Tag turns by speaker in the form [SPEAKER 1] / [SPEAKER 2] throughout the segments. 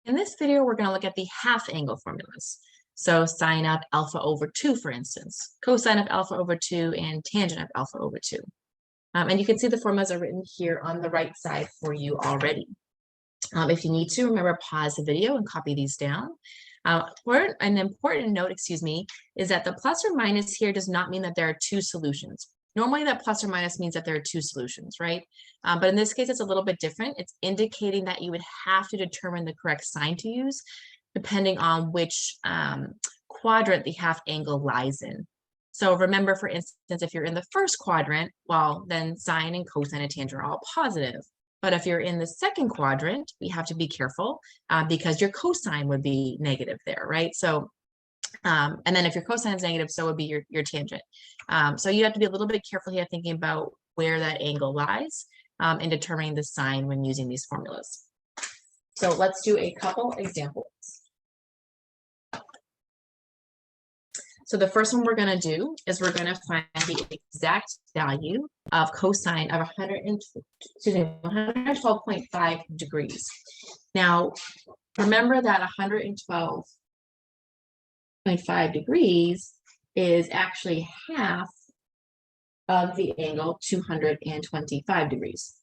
[SPEAKER 1] In this video, we're going to look at the half angle formulas. So sine of alpha over 2, for instance, cosine of alpha over 2, and tangent of alpha over 2. And you can see the formulas are written here on the right side for you already. If you need to, remember, pause the video and copy these down. An important note, is that the plus or minus here does not mean that there are two solutions. Normally that plus or minus means that there are two solutions, right? But in this case, it's a little bit different. It's indicating that you would have to determine the correct sign to use depending on which quadrant the half angle lies in. So remember, for instance, if you're in the first quadrant, well, then sine and cosine and tangent are all positive. But if you're in the second quadrant, we have to be careful because your cosine would be negative there, right? So, and then if your cosine is negative, so would be your tangent. So you have to be a little bit careful here thinking about where that angle lies and determining the sign when using these formulas. So let's do a couple examples. So the first one we're going to do is we're going to find the exact value of cosine of 112.5 degrees. Now, remember that 112.5 degrees is actually half of the angle 225 degrees.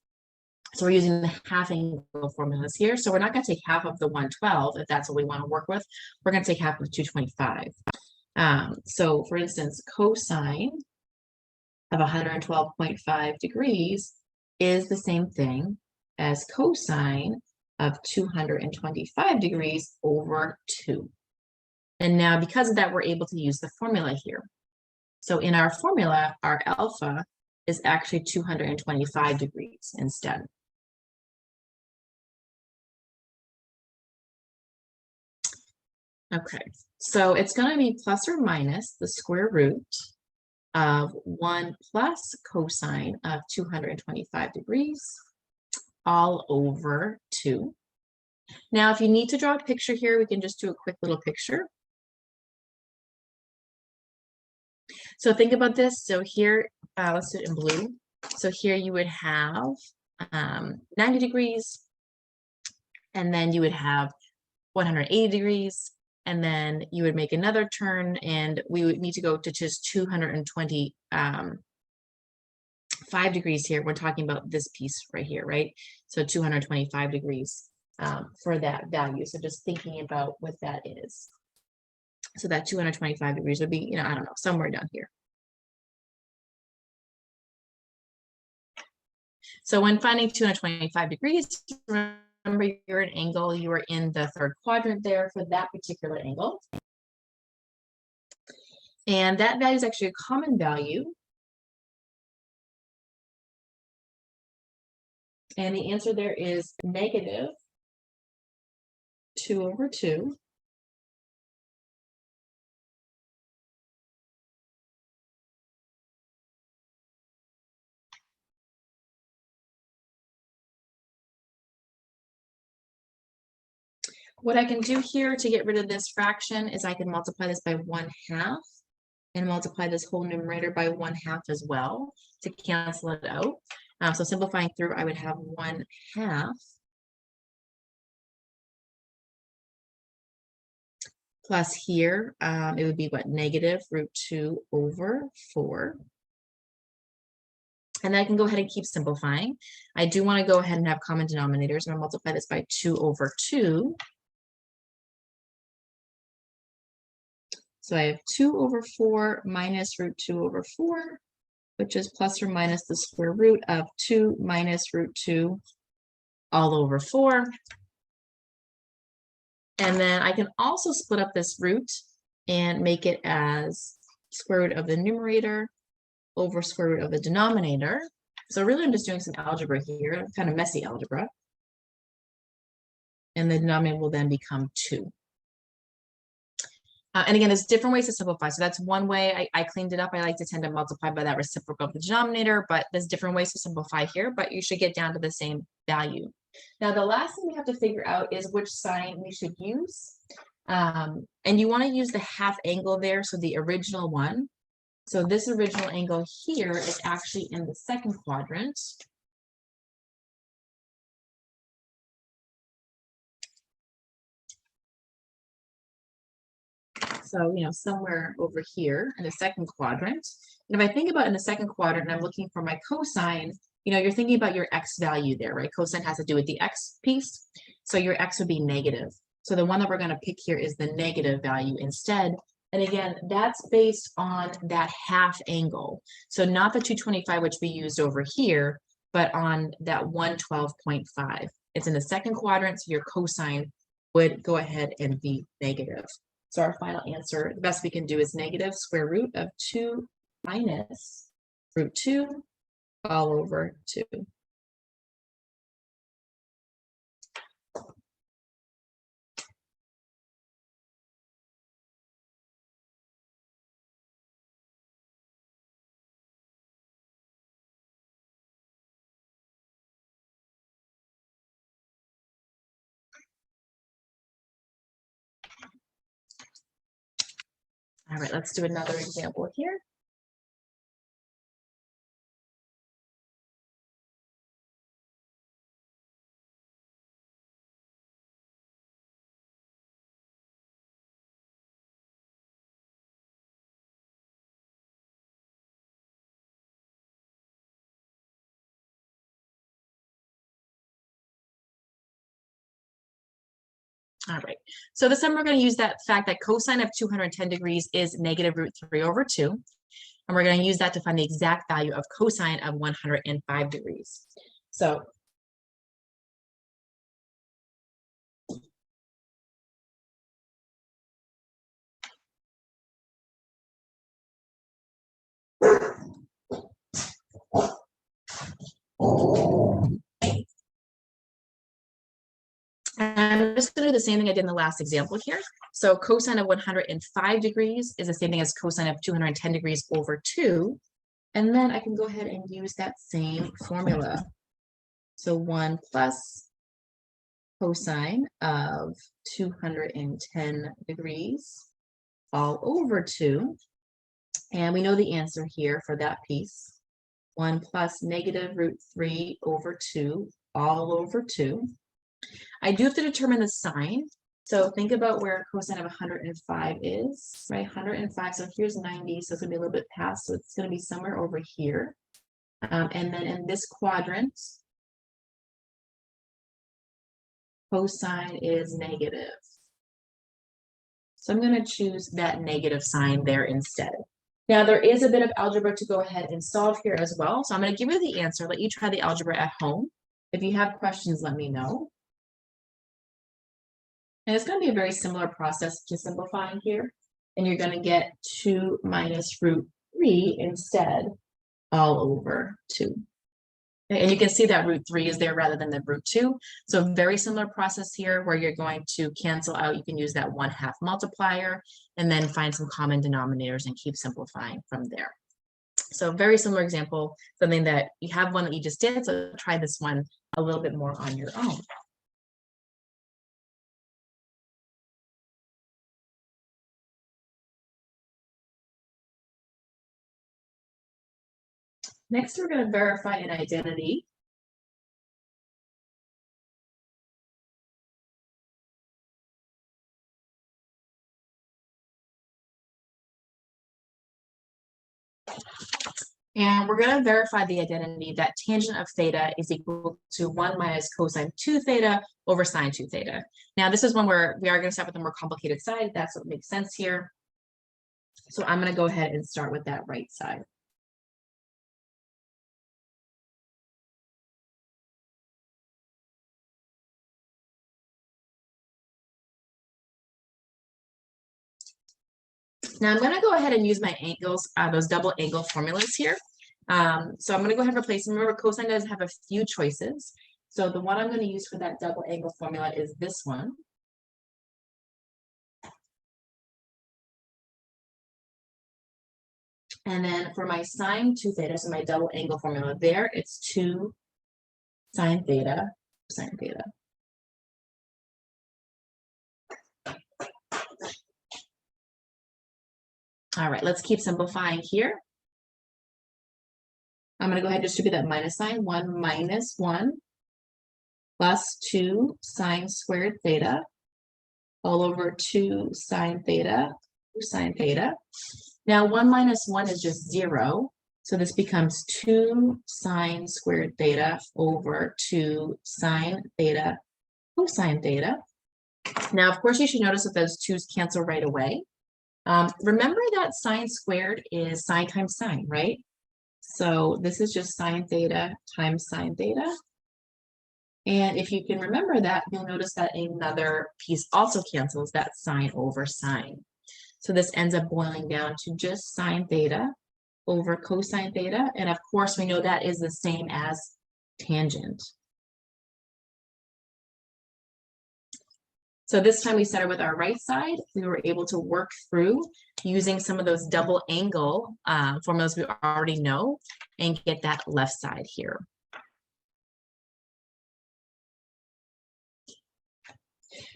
[SPEAKER 1] So we're using the half angle formulas here. So we're not going to take half of the 112 if that's what we want to work with. We're going to take half of 225. So for instance, cosine of 112.5 degrees is the same thing as cosine of 225 degrees over 2. And now because of that, we're able to use the formula here. So in our formula, our alpha is actually 225 degrees instead. Okay, so it's going to be plus or minus the square root of 1 plus cosine of 225 degrees all over 2. Now, if you need to draw a picture here, we can just do a quick little picture. So think about this. So here, let's do it in blue. So here you would have 90 degrees, and then you would have 180 degrees, and then you would make another turn, and we would need to go to just 225 degrees here. We're talking about this piece right here, right? So 225 degrees for that value. So just thinking about what that is. So that 225 degrees would be, I don't know, somewhere down here. So when finding 225 degrees, remember you're an angle, you are in the third quadrant there for that particular angle. And that value is actually a common value. And the answer there is negative 2 over 2. What I can do here to get rid of this fraction is I can multiply this by 1/2 and multiply this whole numerator by 1/2 as well to cancel it out. So simplifying through, I would have 1/2 plus here, it would be what, negative root 2 over 4. And then I can go ahead and keep simplifying. I do want to go ahead and have common denominators. I'm going to multiply this by 2 over 2. So I have 2 over 4 minus root 2 over 4, which is plus or minus the square root of 2 minus root 2 all over 4. And then I can also split up this root and make it as square root of the numerator over square root of the denominator. So really I'm just doing some algebra here, kind of messy algebra. And the denominator will then become 2. And again, there's different ways to simplify. So that's one way I cleaned it up. I like to tend to multiply by that reciprocal of the denominator, but there's different ways to simplify here, but you should get down to the same value. Now, the last thing we have to figure out is which sign we should use. And you want to use the half angle there, so the original one. So this original angle here is actually in the second quadrant. So, somewhere over here in the second quadrant. And if I think about in the second quadrant and I'm looking for my cosine, you're thinking about your x value there, right? Cosine has to do with the x piece. So your x would be negative. So the one that we're going to pick here is the negative value instead. And again, that's based on that half angle. So not the 225, which we used over here, but on that 112.5. It's in the second quadrant, so your cosine would go ahead and be negative. So our final answer, the best we can do is negative square root of 2 minus root 2 all over 2. All right, let's do another example here. All right, so this time we're going to use that fact that cosine of 210 degrees is negative root 3 over 2. And we're going to use that to find the exact value of cosine of 105 degrees. So I'm just going to do the same thing I did in the last example here. So cosine of 105 degrees is the same thing as cosine of 210 degrees over 2. And then I can go ahead and use that same formula. So 1 plus cosine of 210 degrees all over 2. And we know the answer here for that piece. 1 plus negative root 3 over 2 all over 2. I do have to determine the sign. So think about where cosine of 105 is, right? 105, so here's 90, so it's gonna be a little bit past, so it's gonna be somewhere over here. And then in this quadrant, cosine is negative. So I'm gonna choose that negative sign there instead. Now there is a bit of algebra to go ahead and solve here as well. So I'm gonna give you the answer, let you try the algebra at home. If you have questions, let me know. And it's going to be a very similar process to simplifying here. And you're going to get 2 minus root 3 instead, all over 2. Okay, and you can see that root 3 is there rather than the root 2. So very similar process here where you're going to cancel out. You can use that 1/2 multiplier and then find some common denominators and keep simplifying from there. So very similar example, something that you have one that you just did. So try this one a little bit more on your own. Next, we're going to verify an identity. And we're going to verify the identity that tangent of theta is equal to 1 minus cosine 2 theta over sine 2 theta. Now, this is one where we are going to start with the more complicated side. That's what makes sense here. So I'm going to go ahead and start with that right side. Now I'm going to go ahead and use my angles, those double angle formulas here. So I'm going to go ahead and replace them. Remember, cosine does have a few choices. So the one I'm going to use for that double angle formula is this one. And then for my sine 2 theta, so my double angle formula there, it's 2 sine theta, sine theta. All right, let's keep simplifying here. I'm going to go ahead and distribute that minus sign. 1 minus 1 plus 2 sine squared theta all over 2 sine theta cosine theta. Now 1 minus 1 is just 0. So this becomes 2 sine squared theta over 2 sine theta cosine theta. Now, of course, you should notice that those 2's cancel right away. Remember that sine squared is sine times sine, right? So this is just sine theta times sine theta. And if you can remember that, you'll notice that another piece also cancels, that sine over sine. So this ends up boiling down to just sine theta over cosine theta. And of course, we know that is the same as tangent. So this time we started with our right side. We were able to work through using some of those double angle formulas we already know and get that left side here.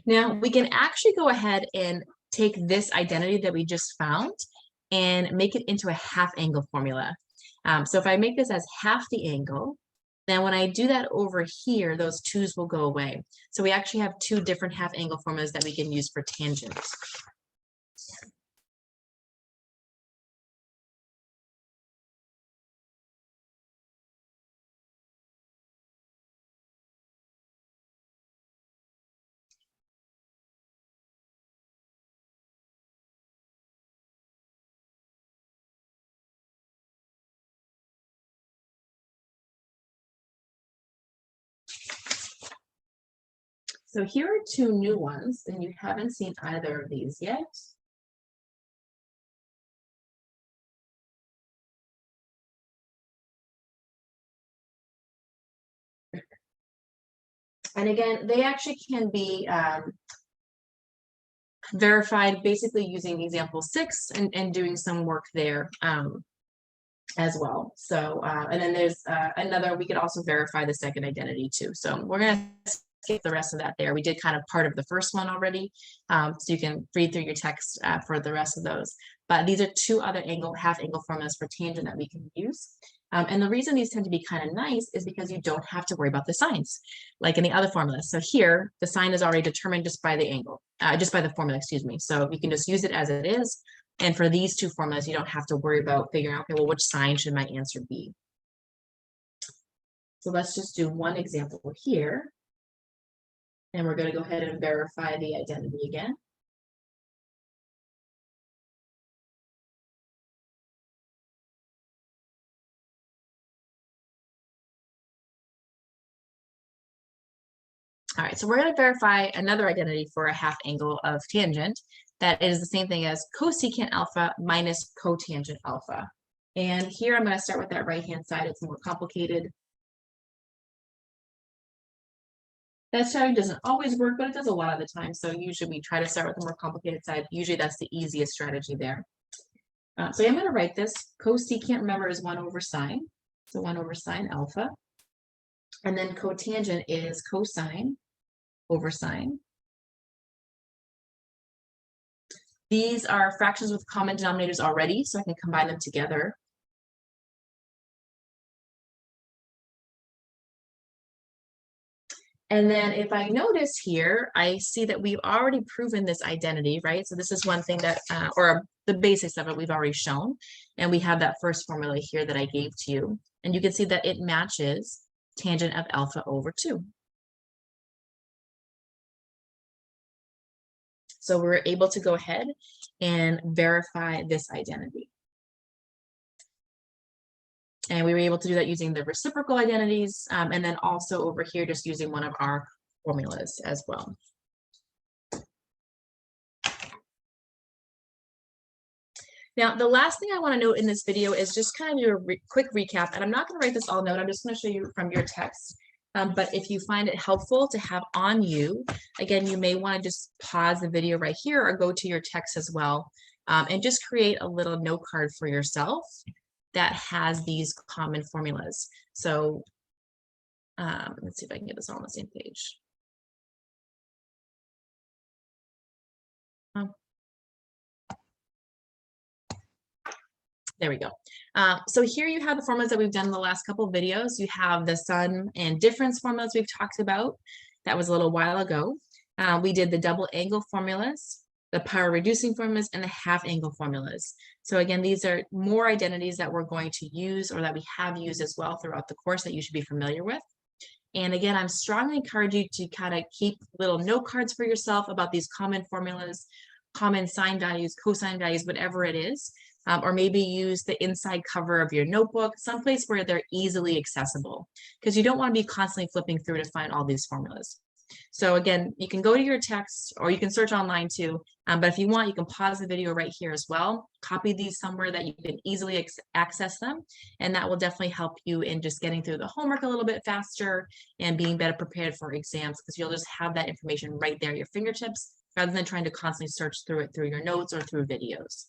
[SPEAKER 1] Now we can actually go ahead and take this identity that we just found and make it into a half angle formula. So if I make this as half the angle, then when I do that over here, those 2's will go away. So we actually have 2 different half angle formulas that we can use for tangent. So here are 2 new ones, and you haven't seen either of these yet. And again, they actually can be verified basically using example 6 and doing some work there as well. So, and then there's another, we could also verify the second identity too. So we're going to skip the rest of that there. We did kind of part of the first one already. So you can read through your text for the rest of those. But these are 2 other half angle formulas for tangent that we can use. And the reason these tend to be kind of nice is because you don't have to worry about the signs, like in the other formulas. So here, the sign is already determined just by the angle, just by the formula, excuse me. So you can just use it as it is. And for these 2 formulas, you don't have to worry about figuring out, okay, well, which sign should my answer be? So let's just do one example here. And we're going to go ahead and verify the identity again. All right, so we're going to verify another identity for a half angle of tangent that is the same thing as cosecant alpha minus cotangent alpha. And here I'm going to start with that right-hand side. It's more complicated. That strategy doesn't always work, but it does a lot of the time. So usually we try to start with the more complicated side. Usually that's the easiest strategy there. So I'm going to write this. Cosecant, remember, is 1 over sine. So 1 over sine alpha. And then cotangent is cosine over sine. These are fractions with common denominators already, so I can combine them together. And then if I notice here, I see that we've already proven this identity, right? So this is one thing that, or the basics of it we've already shown. And we have that first formula here that I gave to you. And you can see that it matches tangent of alpha over 2. So we're able to go ahead and verify this identity. And we were able to do that using the reciprocal identities, and then also over here, just using one of our formulas as well. Now, the last thing I want to note in this video is just kind of your quick recap, and I'm not going to write this all note, I'm just going to show you from your text. But if you find it helpful to have on you, again, you may want to just pause the video right here or go to your text as well, and just create a little note card for yourself that has these common formulas. So let's see if I can get this all on the same page. There we go. So here you have the formulas that we've done in the last couple of videos. You have the sum and difference formulas we've talked about. That was a little while ago. We did the double angle formulas. the power reducing formulas, and the half angle formulas. So again, these are more identities that we're going to use or that we have used as well throughout the course that you should be familiar with. And again, I'm strongly encourage you to kind of keep little note cards for yourself about these common formulas, common sine values, cosine values, whatever it is, or maybe use the inside cover of your notebook, someplace where they're easily accessible, because you don't want to be constantly flipping through to find all these formulas. So again, you can go to your text or you can search online too, but if you want, you can pause the video right here as well, copy these somewhere that you can easily access them, and that will definitely help you in just getting through the homework a little bit faster and being better prepared for exams, because you'll just have that information right there at your fingertips rather than trying to constantly search through it through your notes or through videos.